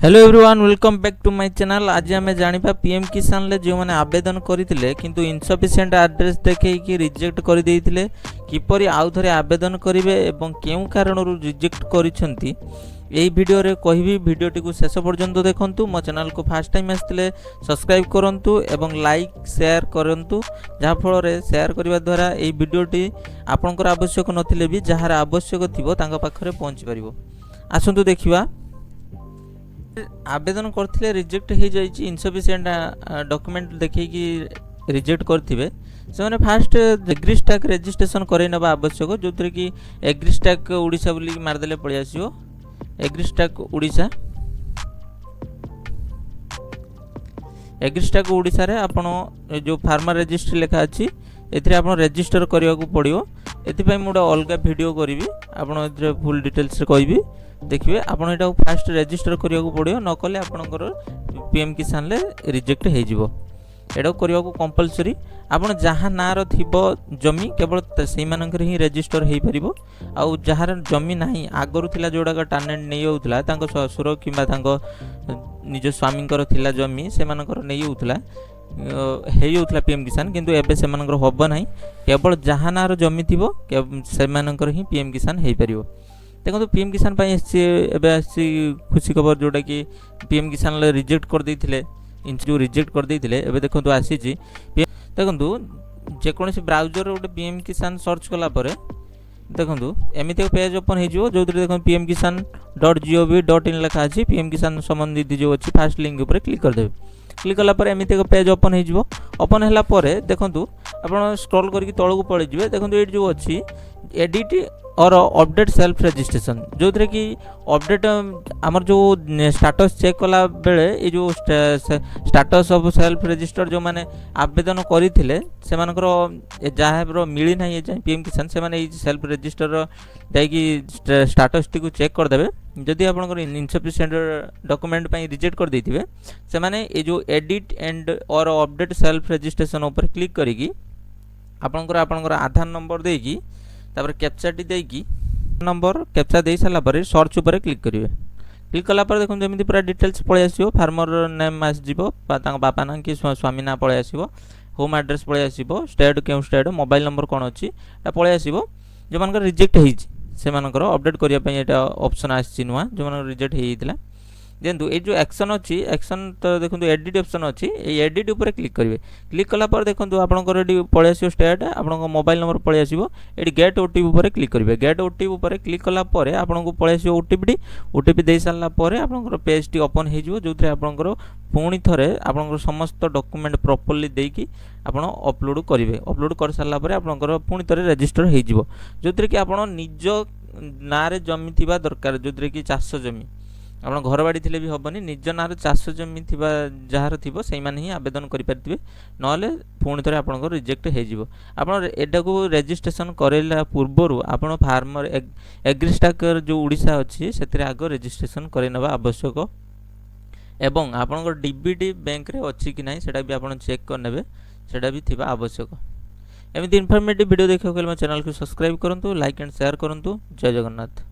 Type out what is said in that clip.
Hello everyone welcome back to my channel. आज आम जाना पीएम किसान ले जो मैंने आवेदन करते किंतु इनसफिशिएंट एड्रेस देखी रिजेक्ट कर देते किपरि आउ थे आवेदन करेंगे एवं क्यों कारण रिजेक्ट करिसेंती यही वीडियो रे कहबी। वीडियोटी को शेष पर्यंत देखंतु। मो चैनल को फर्स्ट टाइम आसते सब्सक्राइब करंतु एवं लाइक शेयर करंतु जहाँ फल शेयर करने द्वारा यही वीडियोटी आपनकर आवश्यक नथिले भी जहाँ आवश्यक थिबो तांका पाखरे पहुँची पारिबो। आसंतु देखिबा आवेदन करथिले रिजेक्ट हो जाइए इनसफिशिएंट डॉक्यूमेंट देखिए रिजेक्ट करथिबे से माने फास्ट एग्रीस्टाक रजिस्ट्रेशन करे नबा आवश्यक जो कि एग्रीस्टाक ओडिशा बोली मारदेले पळि आसीबो। एग्रीस्टाक ओडिशा रे आपण जो फार्मर रजिस्ट्री लेखा अछि एथिरे आपण रजिस्टर करिया को पड़ियो। एथिपय मोड अलगा वीडियो करिवि आपण एथिरे फुल डिटेल्स रे कहबी देखिए। आपण एटा फास्ट रजिस्टर करिया को पड़ियो न कले आपनकर पीएम किसान ले रिजेक्ट हे जिवो। एटा करिया को कंपलसरी आपण जहाँ ना रो थिबो जमी केवल सेही मानकर ही रजिस्टर हे परिबो। आ जहाँ जमी नाही आगरु थिला जोडा का टानेंट नै होउतला तांको ससुर किबा तांको निज स्वामींकर थिला जमी से मानकर नै होउतला हे होउतला पीएम किसान किंतु एबे से मानकर होबो नाही। केवल जहाँ ना रो जमी थिबो से मानकर ही पीएम किसान हे परिबो। देखो पीएम किसान खुशी खबर जोटा कि पीएम किसान रिजेक्ट कर देथिले जो रिजेक्ट कर देथिले एबे देखो आसी देखो जेकोसी ब्राउजर गोटे पीएम किसान सर्च कला परे देखो एमती पेज ओपन हो जो देखो pmkisan.gov.in लिखा अच्छी पीएम किसान संबंधित जो अच्छी फास्ट लिंक उपर क्लिक करदे। क्लिक कला पर एमती एक पेज ओपन हो ओपन है देखो आप स्क्रॉल करके तौक पड़े देखो ये जो अच्छी एडिट और अपडेट सेल्फ रजिस्ट्रेशन जो थे कि अपडेट आमर जो स्टाटस चेक कला बेले ये जो स्टाटस ऑफ सेल्फ रजिस्टर जो माने आवेदन करथिले से मानकर जहाँ मिली ना ये पीएम किसान से माने सेल्फ रजिस्टर जाकि स्टाटस टी को चेक करदे। जदि आपनकर इनसफिशिएंट डॉक्यूमेंट पई रिजेक्ट कर देथिबे से माने ये जो एडिट एंड और अपडेट सेल्फ रजिस्ट्रेशन ऊपर क्लिक करिकी आपनकर आधार नंबर देकी तापर कैप्चा टी देकी नंबर कैप्चा दे साला पर सर्च ऊपर क्लिक करिवे। क्लिक कला पर देखो जमी पूरा डिटेल्स पळे आसीबो। फार्मर नेम आस जिवो तांका बापा ना कि स्वामी ना पळे आसीबो। होम एड्रेस पळे आसीबो। स्टेट केउ स्टेट मोबाइल नंबर कोन अछि एटा पळे आसीबो। जो मानकर रिजेक्ट हेछि से मानकर अपडेट करिया पई एटा ऑप्शन आछि नुवा जो मानकर रिजेक्ट हेइतिला देखो ये जो एक्शन अच्छी एक्शन तो देखो एडिट ऑप्शन अच्छी एडिट ऊपर क्लिक करेंगे। क्लिक कला पर देखो आपंकर ये पलि आसो स्टेट आप मोबाइल नंबर पलि आसो ये गेट ओटीपी ऊपर क्लिक करेंगे। गेट ओटीपी ऊपर क्लिक कला पर आपको पलि आसो ओटीपी दे सारा पर आपंकर पेज टी ओपन हो जो आपंकर पुणी थे आपंकर समस्त डॉक्यूमेंट प्रॉपर्ली देकी आपन अपलोड करेंगे। अपलोड कर सारा पर आपंकर पुणी थे रजिस्टर हो जो कि आप निज ना जमी थी दरकार जो कि चाष जमी आप घर बाड़ी थे भी हेनी निज ना चाष जमी थी जार थी से ही आवेदन करेंगे ना पुणी थे आप रिजेक्ट हो एटा को रजिस्ट्रेशन करेला पूर्वर आप फार्मर एग्रीस्टाक जो ओडिशा अच्छी से आग रजिस्ट्रेशन करने आवश्यक एवं आपंकर डीबीटी बैंक रे अच्छी कि ना से भी आप चेक करने से भी थी आवश्यक। एमती इनफॉर्मेटिव वीडियो देखा मो चैनल को सब्सक्राइब करूँ, लाइक एंड शेयर करूँ। जय जगन्नाथ।